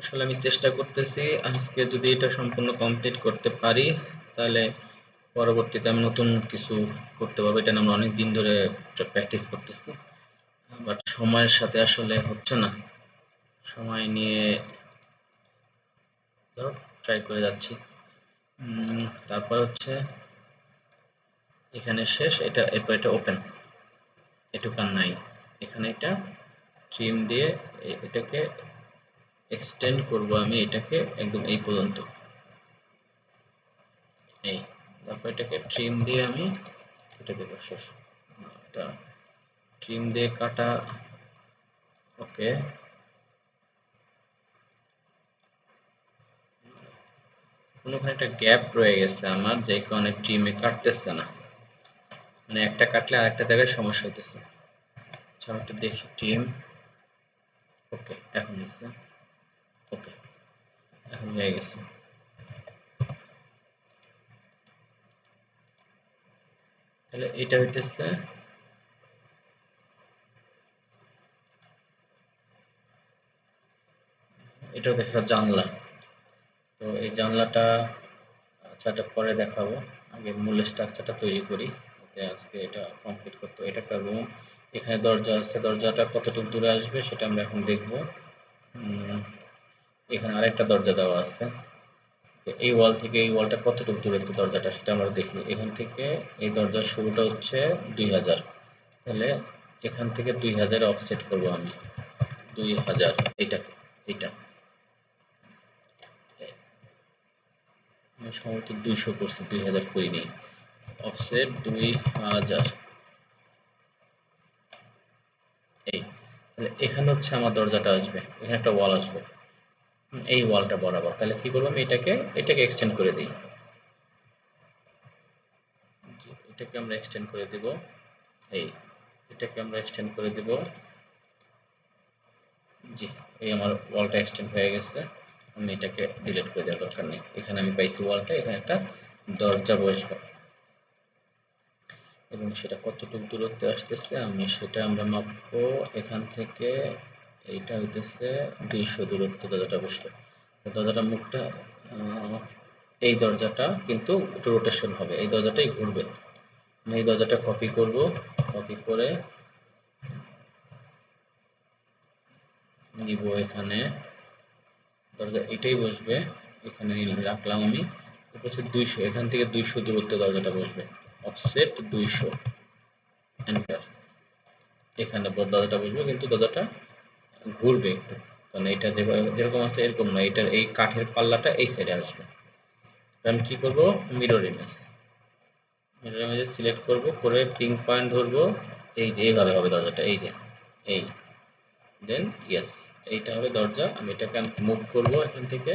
আসলে আমি চেষ্টা করতেছি আজকে যদি এটা সম্পূর্ণ কমপ্লিট করতে পারি তাহলে পরবর্তীতে আমি নতুন কিছু করতে পারবো। এটা নিয়ে আমরা অনেক দিন ধরে প্র্যাকটিস করতেছি, বাট সময়ের সাথে আসলে হচ্ছে না। সময় নিয়ে ট্রাই করে যাচ্ছি। তারপর হচ্ছে এখানে শেষ, এটা এরপর এটা ওপেন, এটুকান নাই। এখানে এটা ট্রিম দিয়ে এটাকে এক্সটেন্ড করব আমি, এটাকে একদম এই পর্যন্ত, এই। তারপর এটাকে ট্রিম দিয়ে আমি কেটে দেবো, শেষ। এটা ট্রিম দিয়ে কাটা। ওকে, কোনোখানে একটা গ্যাপ রয়ে গেছে আমার, যে কারণে ট্রিমে কাটতেছে না, মানে একটা কাটলে আরেকটা জায়গায় সমস্যা হইতেছে। আচ্ছা, আমি একটু দেখি ট্রিম। ওকে, এখন হচ্ছে। ওকে, এখন হয়ে গেছে। তাহলে এটা হইতেছে, এটা হচ্ছে একটা জানলা। তো এই জানলাটা, আচ্ছা, এটা পরে দেখাবো। আগে মূল স্ট্রাকচারটা তৈরি করি, যাতে আজকে এটা কমপ্লিট করতে। এটা একটা রুম, এখানে দরজা আছে, দরজাটা কতটুকু দূরে আসবে সেটা আমরা এখন দেখব। এখানে আরেকটা দরজা দেওয়া আছে, এই ওয়াল থেকে এই ওয়ালটা কতটুকু দূরত্ব দরজাটা সেটা আমরা দেখি। এখান থেকে এই দরজার শুরুটা হচ্ছে 2000, তাহলে এখান থেকে 2000 অফসেট করব আমি, 2000, এইটা, এইটা আমি সম্ভবত 200 করছি, 2000 করিনি। অফসেট 2000, এই। তাহলে এখানে হচ্ছে আমার দরজাটা আসবে, এখানে একটা ওয়াল আসবে, এই ওয়ালটা বরাবর। তাহলে কি করবো আমি, এটাকে এক্সটেন্ড করে দিই। এটাকে আমরা এক্সটেন্ড করে দিব, এই। এটাকে আমরা এক্সটেন্ড করে দিব, জি। এই আমার ওয়ালটা এক্সটেন্ড হয়ে গেছে। আমি এটাকে ডিলিট করে দেওয়ার দরকার নেই। এখানে আমি পাইছি ওয়ালটা, এখানে একটা দরজা বসবে, এবং সেটা কতটুকু দূরত্বে আসতেছে আমি সেটা আমরা মাপবো। এখান থেকে এইটা হইতেছে 200 দূরত্ব দরজাটা বসবে। দরজাটার মুখটা, এই দরজাটা কিন্তু একটু রোটেশন হবে, এই দরজাটাই ঘুরবে। আমি এই দরজাটা কপি করব, কপি করে নিব এখানে, দরজা এটাই বসবে। এখানে রাখলাম আমি, হচ্ছে 200, এখান থেকে 200 দূরত্বে দরজাটা বসবে, অফসেট 200, এন্টার। এখানে দরজাটা বসবে, কিন্তু দরজাটা ঘুরবে একটু, কারণ এটা যেরকম আছে এরকম না, এটার এই কাঠের পাল্লাটা এই সাইডে আসবে। আমি কি করব, মিরর ইমেজ, মিরর ইমেজে সিলেক্ট করব, করে পিং পয়েন্ট ধরবো, এই যে এইভাবে হবে দরজাটা, এই যে, এই। দেন ইয়েস, এইটা হবে দরজা। আমি এটাকে মুভ করব এখান থেকে,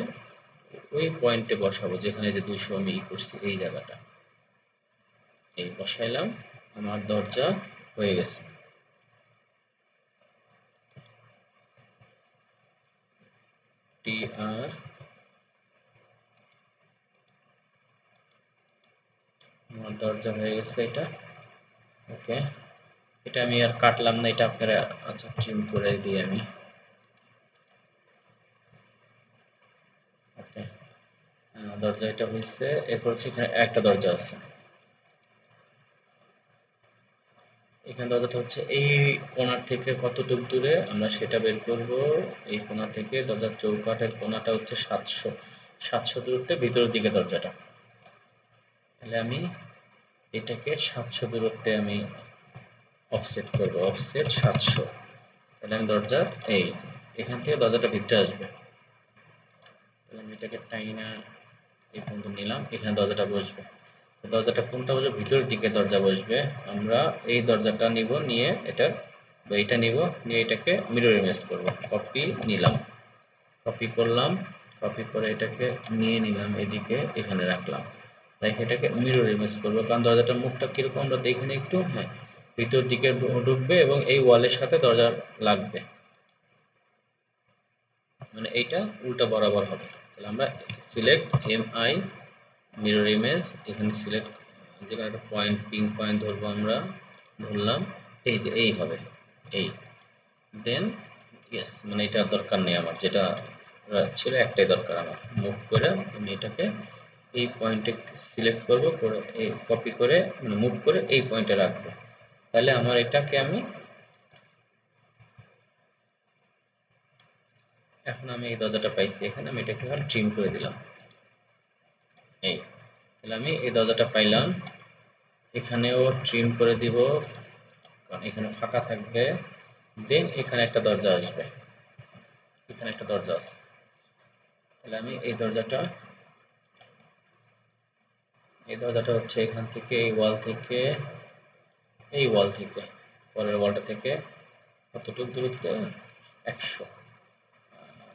ওই পয়েন্টে বসাবো যেখানে যে 200 আমি করছি, এই জায়গাটা, এই বসাইলাম। আমার দরজা হয়ে গেছে। টি আর, আমার দরজা হয়ে গেছে এটা। ওকে, এটা আমি আর কাটলাম না, এটা আপনারা, আচ্ছা, ট্রিম করে দিই আমি। ওকে, দরজা এটা হয়েছে। এরপর হচ্ছে এখানে একটা দরজা আছে, এখানে দরজাটা হচ্ছে এই কোণার থেকে কতটুকু দূরে আমরা সেটা বের করব। এই কোণা থেকে দরজার চৌকাঠের কোণাটা হচ্ছে 700, 700 দূরত্বে ভিতরের দিকে দরজাটা। তাহলে আমি এটাকে 700 দূরত্বে আমি অফসেট করব, অফসেট 700। তাহলে আমি দরজা, এই, এখান থেকে দরজাটা ভিতরে আসবে। তাহলে আমি এটাকে টাইনা এই পর্যন্ত নিলাম, এখানে দরজাটা বসবে। দরজাটা কোনটা বসবে, ভিতরের দিকে দরজা বসবে। আমরা এই দরজাটা নিব, নিয়ে এটা বা এটা নিব, নিয়ে এটাকে মিরর ইমেজ করব। কপি নিলাম, কপি করলাম, কপি করে এটাকে নিয়ে নিলাম এদিকে, এখানে রাখলাম, রেখে এটাকে মিরর ইমেজ করব। কারণ দরজাটার মুখটা কিরকম আমরা দেখি না একটু, হ্যাঁ, ভিতর দিকে ঢুকবে এবং এই ওয়ালের সাথে দরজা লাগবে, মানে এইটা উল্টা বরাবর হবে। তাহলে আমরা সিলেক্ট এমআই মিরর ইমেজ, এখানে সিলেক্ট, যেখানে একটা পয়েন্ট, পিন পয়েন্ট ধরবো আমরা, ধরলাম, এই যে এইভাবে, এই। দেন ইয়েস, মানে এটা দরকার নেই আমার, যেটা ছিল, একটাই দরকার আমার। মুভ করে আমি এটাকে এই পয়েন্টে সিলেক্ট করব, করে এই কপি করে মানে মুভ করে এই পয়েন্টে রাখবো। তাহলে আমার এটাকে আমি এখন আমি এই দরজাটা পাইছি, এখানে আমি এটাকে এখন ট্রিম করে দিলাম। এই তাহলে আমি এই দরজাটা পাইলাম, এখানেও ট্রিম করে দিব কারণ এখানে ফাঁকা থাকবে। দেন এখানে একটা দরজা আসবে, এখানে একটা দরজা আছে। তাহলে আমি এই দরজাটা হচ্ছে এখান থেকে এই ওয়াল থেকে পরের ওয়ালটা থেকে কতটুকু দূরত্ব, 100।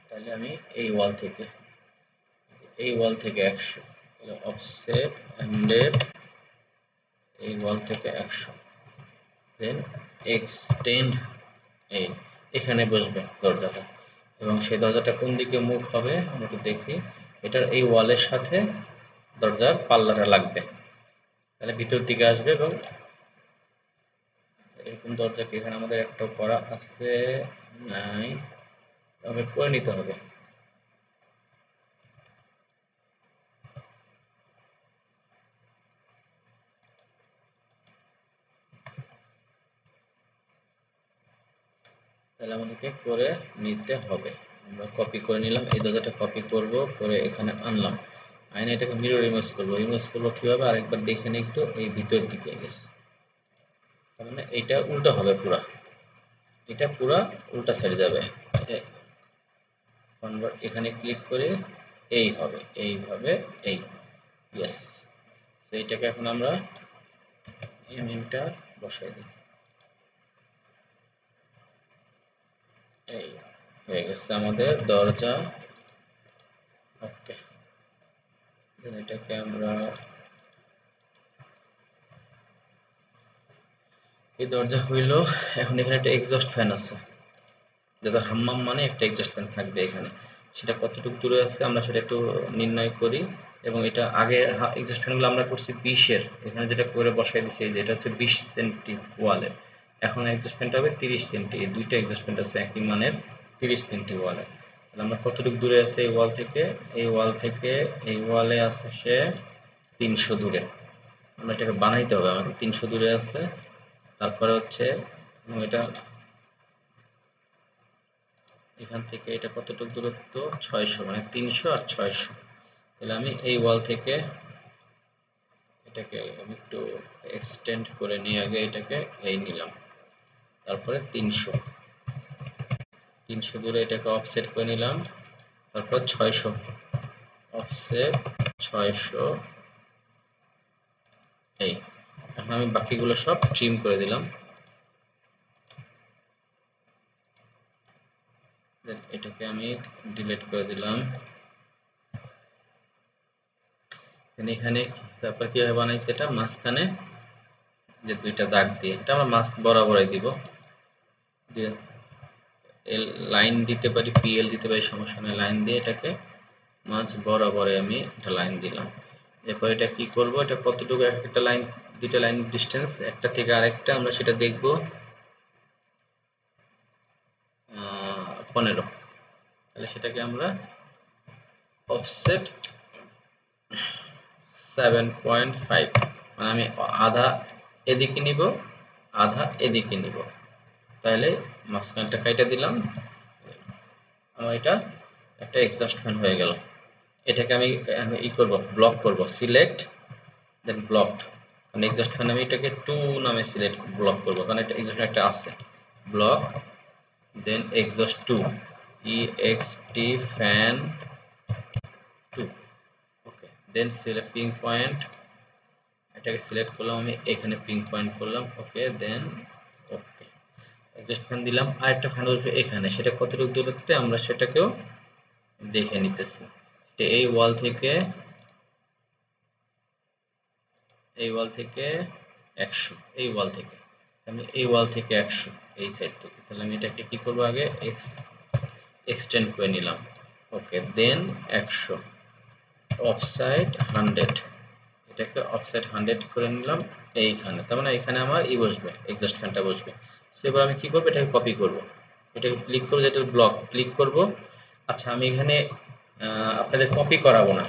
তাহলে আমি এই ওয়াল থেকে 100, তাহলে অফসেট 100, এই ওয়াল থেকে 100, দেন এক্সটেন্ড, এই এখানে বসবে দরজাটা। এবং সেই দরজাটা কোন দিকে মুভ হবে আমরা একটু দেখি। এটার এই ওয়ালের সাথে দরজার পাল্লাটা লাগবে, তাহলে ভিতর দিকে আসবে। এবং এরকম দরজা কি এখানে আমাদের একটা করা আছে? নাই, তবে করে নিতে হবে। তাহলে আমাদেরকে করে নিতে হবে। আমরা কপি করে নিলাম, এই দরজাটা কপি করব, করে এখানে আনলাম, আইনে এটাকে মিরর ইমেজ করবো কিভাবে আরেকবার দেখে নিই একটু। এই ভিতর দিকে গেছে, তার মানে এটা উল্টো হবে পুরা, এটা পুরা উল্টা সাইড যাবে। কনভার্ট এখানে ক্লিক করে এই হবে, এইভাবে, এই ইয়েস। তো এটাকে এখন আমরা এমএমটা বসাই দিই। এই হয়ে গেছে আমাদের দরজা। ওকে, এটাকে আমরা এই দরজা হইল। এখন এখানে একটা এক্সস্ট ফ্যান আছে, যেটা হাম্মাম মানে একটা এক্সস্ট ফ্যান থাকবে এখানে। সেটা কতটুকু দূরে আছে আমরা সেটা একটু নির্ণয় করি। এবং এটা আগে এক্সস্ট ফ্যানগুলো আমরা করছি 20-এর, এখানে যেটা করে বসাই দিচ্ছি যে এটা হচ্ছে 20 সেন্টি ওয়ালে। এখন এক্সস্ট ফ্যানটা হবে 30 সেন্টি, এই দুইটা এক্সস্ট ফ্যান আছে একই মানের 30 সেন্টি ওয়ালে। তাহলে আমরা কতটুকু দূরে আছে এই ওয়াল থেকে? এই ওয়ালে আছে সে 300 দূরে। আমরা এটাকে বানাইতে হবে, আমাদের 300 দূরে আছে। তারপরে হচ্ছে এটা এখান থেকে এটা কতটুকু দূরত্ব? 600, মানে 300 আর 600। তাহলে আমি এই ওয়াল থেকে এটাকে আমি একটু এক্সটেন্ড করে নিয়ে আগে এটাকে এই নিলাম, তারপরে 300 দূরে এটাকে অফসেট করে নিলাম, তারপর 600 অফসেট 600। এই এখন আমি বাকিগুলো সব ট্রিম করে দিলাম। এটাকে আমি ডিলিট করে দিলাম। এখানে তারপর কিভাবে বানাইছে এটা মাঝখানে যে দুইটা দাগ দিয়ে, এটা আমরা মাঝ বরাবরই দিব, দিয়ে এল লাইন দিতে পারি, পিএল দিতে পারি, সমস্যা নেই। লাইন দিয়ে এটাকে মাঝ বরাবরে আমি একটা লাইন দিলাম। এরপর এটা কি করব, এটা কতটুকু একটা লাইন, দুইটা লাইন ডিস্টেন্স একটা থেকে আরেকটা আমরা সেটা দেখব। 15, তাহলে সেটাকে আমরা অফসেট 7.5, মানে আমি আধা এদিকে নিব, আধা এদিকে নিব, তাহলে মাঝখানটা কাইটা দিলাম। আমার এটা একটা এক্সস্ট ফ্যান হয়ে গেল। এটাকে আমি ই করব, ব্লক করব, সিলেক্ট দেন ব্লক। মানে এক্সস্ট ফ্যান আমি এটাকে 2 নামে সিলেক্ট ব্লক করব, কারণ এটা এক্সস্ট একটা আছে। ব্লক দেন এক্সস্ট 2, EXT ফ্যান 2। ওকে, দেন সিলেক্ট পিং পয়েন্ট, এটাকে সিলেক্ট করলাম আমি, এখানে পিং পয়েন্ট করলাম। ওকে, দেন ওকে, এক্সস্ট ফ্যান দিলাম। আর একটা ফ্যান উঠবে এখানে, সেটা কতটুকু দূরত্বে আমরা সেটাকেও দেখে নিতেছি। এই ওয়াল থেকে 100, এই ওয়াল থেকে আমি এই ওয়াল থেকে 100, এই সাইড থেকে। তাহলে আমি এটাকে কি করব, আগে এক্সটেন্ড করে নিলাম। ওকে, দেন 100 অফসাইড 100, এটাকে অফসাইড 100 করে নিলাম এইখানে। তার মানে এখানে আমার ই বসবে, এক্সস্ট ফ্যানটা বসবে। সো এবার আমি কি করব, এটাকে কপি করব। এটাকে ক্লিক করব, যেটা ব্লক ক্লিক করব, আচ্ছা, আমি এখানে আপনাদের কপি করাবো না,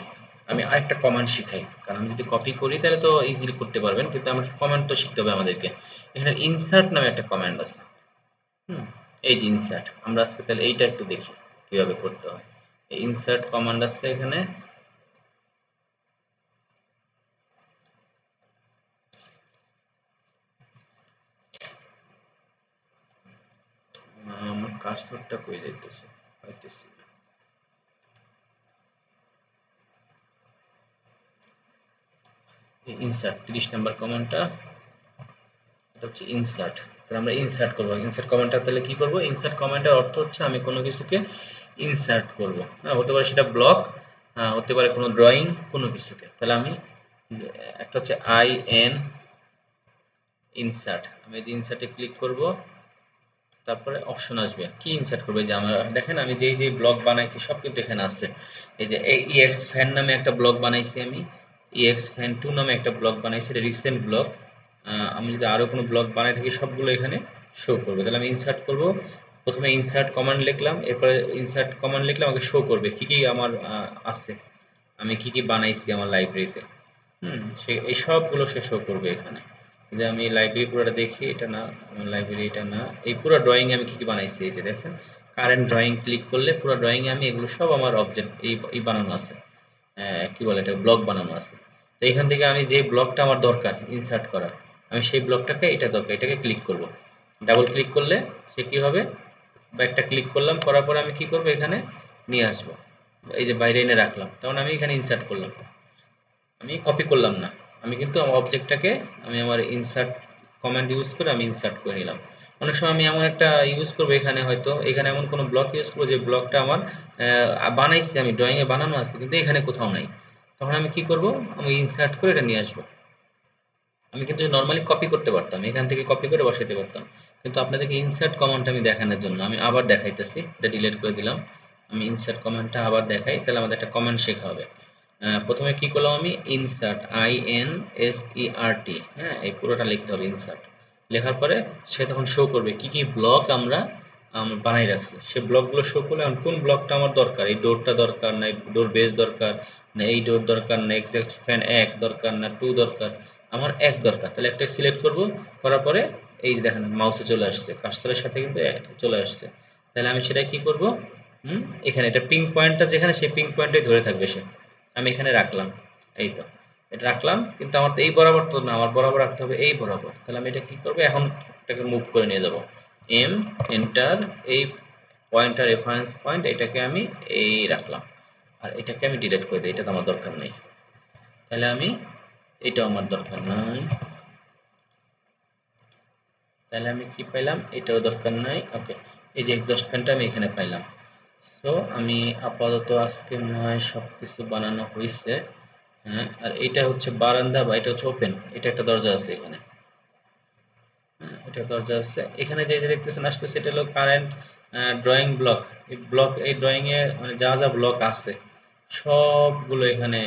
আমি আরেকটা কমান্ড শিখাই, কারণ আমি যদি কপি করি তাহলে তো ইজিলি করতে পারবেন, কিন্তু আমার কমান্ড তো শিখতে হবে আমাদেরকে। এখানে ইনসার্ট নামে একটা কমান্ড আছে। হুম, এই যে ইনসার্ট, আমরা আজকে তাহলে এইটা একটু দেখি কিভাবে করতে হয়। এই ইনসার্ট কমান্ড আছে এখানে। আমার কার্সরটা কই যাইতেছে, পাইতেছি না। ইনসার্ট 30 নাম্বার কমান্ডটা, এটা হচ্ছে ইনসার্ট। তাহলে আমরা ইনসার্ট করব। ইনসার্ট কমান্ডটা তাহলে কি করব? ইনসার্ট কমান্ডের অর্থ হচ্ছে আমি কোনো কিছুকে ইনসার্ট করব। হ্যাঁ, হতে পারে সেটা ব্লক, হতে পারে কোনো ড্রয়িং, কোনো কিছুকে। তাহলে আমি একটা হচ্ছে আই এন ইনসার্ট, আমি এই যে ইনসার্টে ক্লিক করব, তারপরে অপশন আসবে কি ইনসার্ট করবে। যে আমরা দেখেন আমি যেই ব্লক বানাইছি সব কিন্তু এখানে আছে। এই যে ইএক্স ফ্যান নামে একটা ব্লক বানাইছি, আমি ইএক্স ফ্যান 2 নামে একটা ব্লক বানাইছি, এটা রিসেন্ট ব্লক। আমি যদি আরো কোনো ব্লক বানাই থাকি সবগুলো এখানে শো করবে। তাহলে আমি ইনসার্ট করব, প্রথমে ইনসার্ট কমান্ড লিখলাম, এরপরে ইনসার্ট কমান্ড লিখলে আমাকে শো করবে কি কি আমার আছে, আমি কি কি বানাইছি আমার লাইব্রেরিতে। সে এই সবগুলো সে শো করবে এখানে। যে আমি লাইব্রেরি পুরোটা দেখি, এটা না, আমার লাইব্রেরি এটা না, এই পুরো ড্রয়িং আমি কি কি বানাইছি এই যে দেখেন, কারেন্ট ড্রয়িং ক্লিক করলে পুরো ড্রয়িং এ আমি এগুলো সব আমার অবজেক্ট এই বানানো আছে। কি বলে এটা, ব্লক বানানো আছে। তো এখান থেকে আমি যে ব্লকটা আমার দরকার ইনসার্ট করার, আমি সেই ব্লকটাকে, এটা দরকার, এটাকে ক্লিক করব। ডাবল ক্লিক করলে সে কি হবে, বা একটা ক্লিক করলাম, করার পরে আমি কি করব, এখানে নিয়ে আসবো, এই যে বাইরে এনে রাখলাম, তখন আমি এখানে ইনসার্ট করলাম, আমি কপি করলাম না, আমি কিন্তু আমার অবজেক্টটাকে আমি আমার ইনসার্ট কমান্ড ইউজ করে আমি ইনসার্ট করে নিলাম। অনেক সময় আমি এমন একটা ইউজ করবো, এখানে হয়তো এখানে এমন কোনো ব্লক ইউজ করবো যে ব্লকটা আমার বানাইছি, আমি ড্রয়িং এ বানানো আছে কিন্তু এখানে কোথাও নাই, তখন আমি কি করব, আমি ইনসার্ট করে এটা নিয়ে আসবো। আমি কিন্তু নরমালি কপি করতে পারতাম, এখান থেকে কপি করে বসাইতে পারতাম, কিন্তু আপনাদেরকে ইনসার্ট কমান্ডটা আমি দেখানোর জন্য আমি আবার দেখাইতেছি, এটা ডিলিট করে দিলাম। আমি ইনসার্ট কমান্ডটা আবার দেখাই, তাহলে আমাদের একটা কমান্ড শেখা হবে। প্রথমে কি করলাম, আমি ইনসার্ট INSERT, হ্যাঁ, এই পুরোটা লিখতে হবে ইনসার্ট। লেখার পরে সে তখন শো করবে কি কি ব্লক আমরা বানাই রাখছি, সে ব্লকগুলো শো করলে এখন কোন ব্লকটা আমার দরকার, এই ডোরটা দরকার, না ডোর বেস দরকার, না এই ডোর দরকার, না এক্সাক্ট ফ্যান 1 দরকার, না 2 দরকার, আমার 1 দরকার। তাহলে একটা সিলেক্ট করব, করার পরে এই যে দেখেন মাউসে চলে আসছে, কার্সরের সাথে কিন্তু চলে আসছে। তাহলে আমি সেটা কি করব, হুম, এখানে এটা পিং পয়েন্টটা যেখানে, সেই পিং পয়েন্টে ধরে থাকবে সে, আমি এখানে রাখলাম। এই তো, এটা রাখলাম, কিন্তু আমার তো এই বরাবর তো না, আমার বরাবর রাখতে হবে এই বরাবর। তাহলে আমি এটা কি করব, এখন এটাকে মুভ করে নিয়ে যাব, এম এন্টার, এই পয়েন্টার রেফারেন্স পয়েন্ট, এটাকে আমি এই রাখলাম, আর এটাকে আমি ডিলিট করে দিই, এটা তো আমার দরকার নেই। তাহলে আমি, এটাও আমার দরকার নাই, তাহলে আমি কি পাইলাম, এটাও দরকার নাই। ওকে, এই যে এক্সস্ট ফ্যানটা আমি এখানে পাইলাম। সো আমি আপাতত আজকে মনে হয় সবকিছু বানানো হয়েছে। হ্যাঁ, আর এটা হচ্ছে বারান্দা, বা এটা হচ্ছে ওপেন, এটা একটা দরজা আছে এখানে। হ্যাঁ, এটা দরজা আছে এখানে, যে যে দেখতেছেন আসতেছে, এটা হলো কারেন্ট ড্রয়িং ব্লক। এই ব্লক, এই ড্রয়িং এ মানে যা যা ব্লক আছে সবগুলো এখানে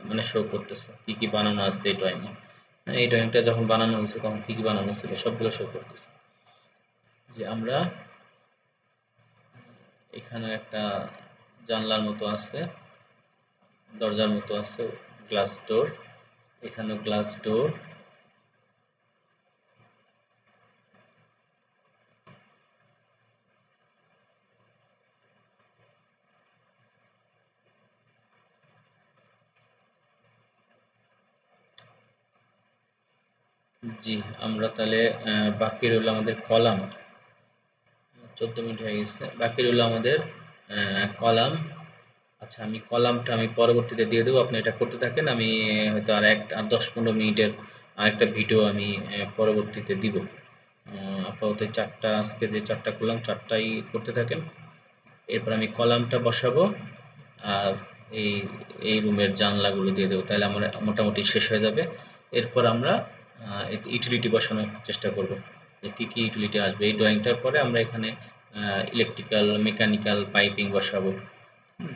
মানে শো করতেছে, কি কি বানানো আছে এই ড্রয়িং এ। এই ড্রয়িংটা যখন বানানো হয়েছে তখন কি কি বানানো ছিল সবগুলো শো করতেছে। যে আমরা এখানে একটা জানলার মতো আছে, দরজার মতো আছে, গ্লাস ডোর, এখানেও গ্লাস ডোর। জি, আমরা তাহলে বাকি রইল আমাদের কলাম। 14 মিনিট হয়ে গেছে, বাকি রইল আমাদের কলাম। আচ্ছা, আমি কলামটা আমি পরবর্তীতে দিয়ে দেবো, আপনি এটা করতে থাকেন, আমি হয়তো আর 10-15 মিনিটের আরেকটা ভিডিও আমি পরবর্তীতে দিব। আপাতত এই চারটা, আজকে যে চারটা করলাম চারটাই করতে থাকেন, এরপর আমি কলামটা বসাবো, আর এই এই রুমের জানলাগুলো দিয়ে দেবো, তাহলে আমরা মোটামুটি শেষ হয়ে যাবে। এরপর আমরা ইউটিলিটি বসানোর চেষ্টা করব, যে কী কী ইউটিলিটি আসবে। এই ড্রয়িংটার পরে আমরা এখানে ইলেকট্রিক্যাল, মেকানিক্যাল পাইপিং বসাবো, হুম,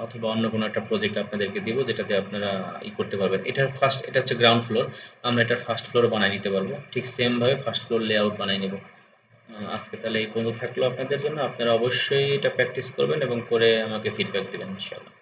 অথবা অন্য কোনো একটা প্রজেক্ট আপনাদেরকে দিব যেটাতে আপনারা করতে পারবেন। এটার ফার্স্ট, এটা হচ্ছে গ্রাউন্ড ফ্লোর, আমরা এটার ফার্স্ট ফ্লোর বানায় নিতে পারবো, ঠিক সেম ভাবে ফার্স্ট ফ্লোর লেআউট বানাই নেব। আজকে তাহলে এই পর্যন্ত থাকলো আপনাদের জন্য। আপনারা অবশ্যই এটা প্র্যাকটিস করবেন এবং করে আমাকে ফিডব্যাক দিবেন ইনশাআল্লাহ।